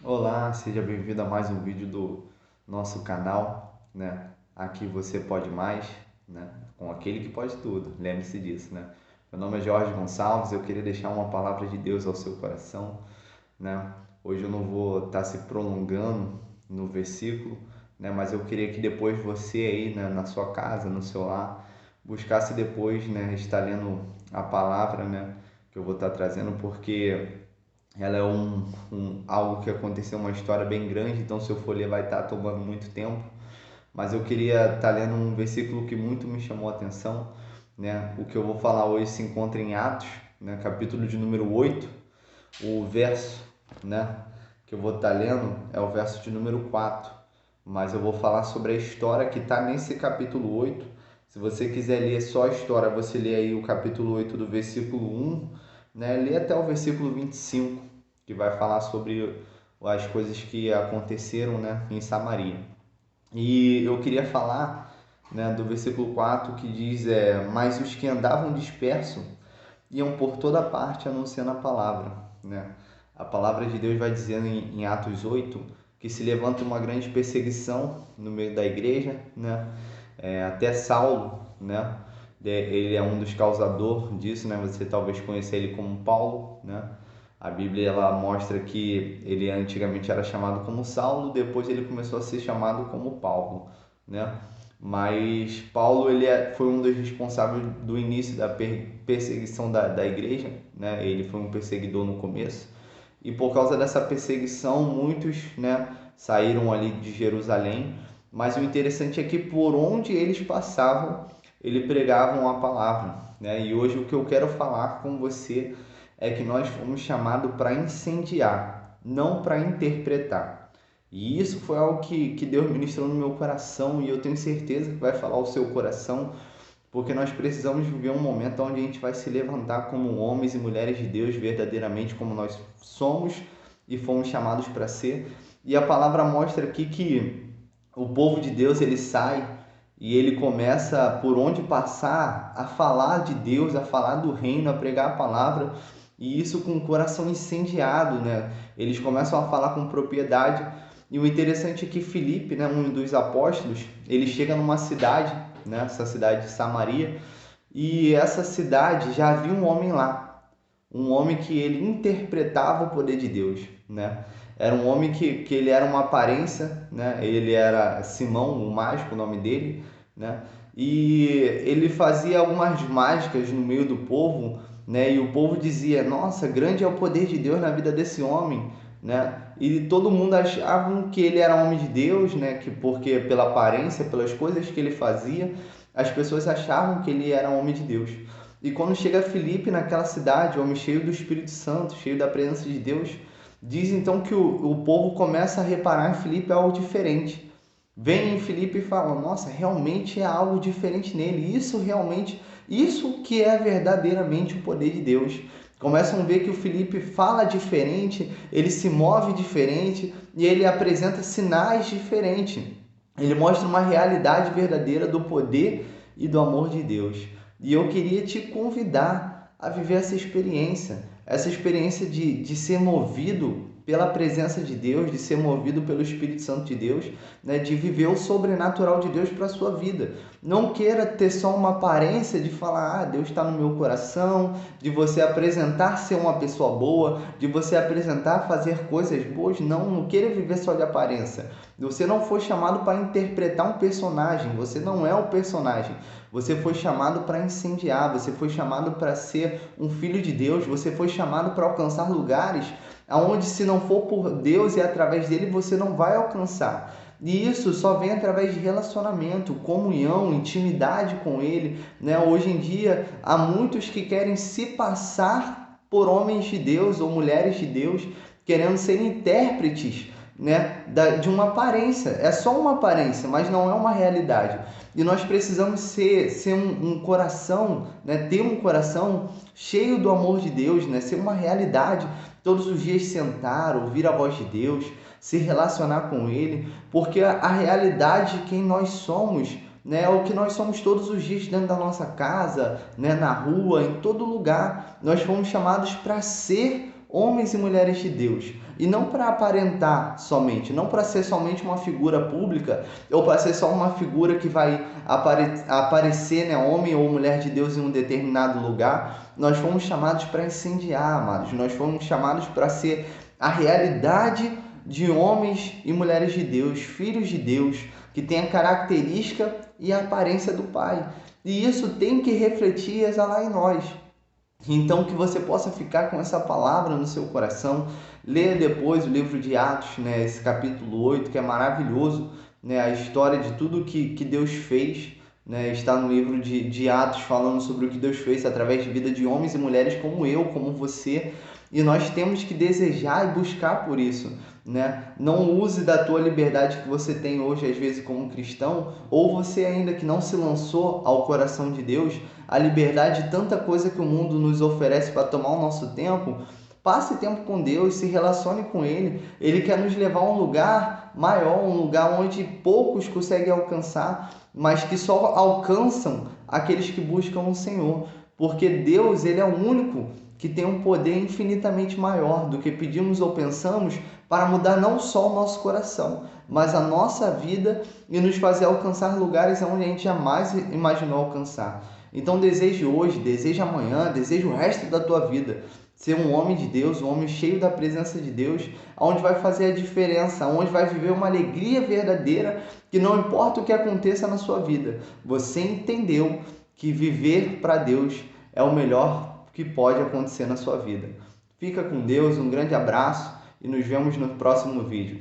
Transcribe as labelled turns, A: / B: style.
A: Olá, seja bem-vindo a mais um vídeo do nosso canal, né? Aqui você pode mais, né? Com aquele que pode tudo, lembre-se disso, né? Meu nome é Jorge Gonçalves, eu queria deixar uma palavra de Deus ao seu coração, né? Hoje eu não vou estar se prolongando no versículo, né? Mas eu queria que depois você aí, né, na sua casa, no seu lar, buscasse depois, né, estar lendo a palavra, né, que eu vou estar trazendo, porque ela é algo que aconteceu, uma história bem grande, então se eu for ler vai estar tomando muito tempo. Mas eu queria estar lendo um versículo que muito me chamou a atenção, né? O que eu vou falar hoje se encontra em Atos, né? Capítulo de número 8, o verso, né? Que eu vou estar lendo é o verso de número 4. Mas eu vou falar sobre a história que está nesse capítulo 8. Se você quiser ler só a história, você lê aí o capítulo 8 do versículo 1, né? Lê até o versículo 25, que vai falar sobre as coisas que aconteceram, né, em Samaria. E eu queria falar, né, do versículo 4 que diz: mas os que andavam dispersos iam por toda parte anunciando a palavra, né? A palavra de Deus vai dizendo em Atos 8 que se levanta uma grande perseguição no meio da igreja, né? Até Saulo, né? Ele é um dos causadores disso, né? Você talvez conheça ele como Paulo, né? A Bíblia ela mostra que ele antigamente era chamado como Saulo, depois ele começou a ser chamado como Paulo, né? Mas Paulo foi um dos responsáveis do início da perseguição da igreja, né? Ele foi um perseguidor no começo e por causa dessa perseguição muitos, né, saíram ali de Jerusalém. Mas o interessante é que por onde eles passavam, eles pregavam a palavra, né? E hoje o que eu quero falar com você é que nós fomos chamados para incendiar, não para interpretar. E isso foi algo que Deus ministrou no meu coração e eu tenho certeza que vai falar ao seu coração, porque nós precisamos viver um momento onde a gente vai se levantar como homens e mulheres de Deus, verdadeiramente como nós somos e fomos chamados para ser. E a palavra mostra aqui que o povo de Deus ele sai e ele começa por onde passar a falar de Deus, a falar do reino, a pregar a palavra, e isso com o coração incendiado, né? Eles começam a falar com propriedade. E o interessante é que Filipe, né, um dos apóstolos, ele chega numa cidade, né, essa cidade de Samaria, e essa cidade já havia um homem lá, um homem que ele interpretava o poder de Deus, né? Era um homem que ele era uma aparência, né? Ele era Simão, o mágico, o nome dele, né? E ele fazia algumas mágicas no meio do povo, né? E o povo dizia: "Nossa, grande é o poder de Deus na vida desse homem", né? E todo mundo achava que ele era homem de Deus, né? Que porque pela aparência, pelas coisas que ele fazia, as pessoas achavam que ele era homem de Deus. E quando chega Filipe naquela cidade, homem cheio do Espírito Santo, cheio da presença de Deus, diz então que o povo começa a reparar em Filipe algo diferente. Vem em Filipe e fala: nossa, realmente é algo diferente nele. Isso realmente, isso que é verdadeiramente o poder de Deus. Começam a ver que o Filipe fala diferente, ele se move diferente e ele apresenta sinais diferentes. Ele mostra uma realidade verdadeira do poder e do amor de Deus. E eu queria te convidar a viver essa experiência de ser movido pela presença de Deus, de ser movido pelo Espírito Santo de Deus, né, de viver o sobrenatural de Deus para a sua vida. Não queira ter só uma aparência de falar: Deus está no meu coração, de você apresentar ser uma pessoa boa, de você apresentar fazer coisas boas. Não queira viver só de aparência. Você não foi chamado para interpretar um personagem, você não é o personagem. Você foi chamado para incendiar, você foi chamado para ser um filho de Deus, você foi chamado para alcançar lugares aonde, se não for por Deus e através dele, você não vai alcançar. E isso só vem através de relacionamento, comunhão, intimidade com ele, né? Hoje em dia há muitos que querem se passar por homens de Deus ou mulheres de Deus, querendo ser intérpretes, né, de uma aparência. É só uma aparência, mas não é uma realidade. E nós precisamos ser um coração, né, ter um coração cheio do amor de Deus, né, ser uma realidade. Todos os dias sentar, ouvir a voz de Deus, se relacionar com Ele, porque a realidade de quem nós somos, né, é o que nós somos todos os dias dentro da nossa casa, né, na rua, em todo lugar. Nós fomos chamados para ser homens e mulheres de Deus. E não para aparentar somente, não para ser somente uma figura pública, ou para ser só uma figura que vai aparecer, né, homem ou mulher de Deus em um determinado lugar. Nós fomos chamados para incendiar, amados. Nós fomos chamados para ser a realidade de homens e mulheres de Deus, filhos de Deus, que têm a característica e a aparência do Pai. E isso tem que refletir e exalar em nós. Então, que você possa ficar com essa palavra no seu coração. Leia depois o livro de Atos, né, esse capítulo 8, que é maravilhoso, né, a história de tudo que Deus fez, né, está no livro de Atos, falando sobre o que Deus fez através de vida de homens e mulheres como eu, como você. E nós temos que desejar e buscar por isso, né? Não use da tua liberdade que você tem hoje, às vezes, como cristão, ou você ainda que não se lançou ao coração de Deus, a liberdade de tanta coisa que o mundo nos oferece para tomar o nosso tempo. Passe tempo com Deus, se relacione com Ele. Ele quer nos levar a um lugar maior, um lugar onde poucos conseguem alcançar, mas que só alcançam aqueles que buscam o Senhor. Porque Deus, Ele é o único que tem um poder infinitamente maior do que pedimos ou pensamos para mudar não só o nosso coração, mas a nossa vida e nos fazer alcançar lugares onde a gente jamais imaginou alcançar. Então deseje hoje, deseje amanhã, deseje o resto da tua vida ser um homem de Deus, um homem cheio da presença de Deus, onde vai fazer a diferença, onde vai viver uma alegria verdadeira, que não importa o que aconteça na sua vida, você entendeu que viver para Deus é o melhor que pode acontecer na sua vida. Fica com Deus, um grande abraço e nos vemos no próximo vídeo.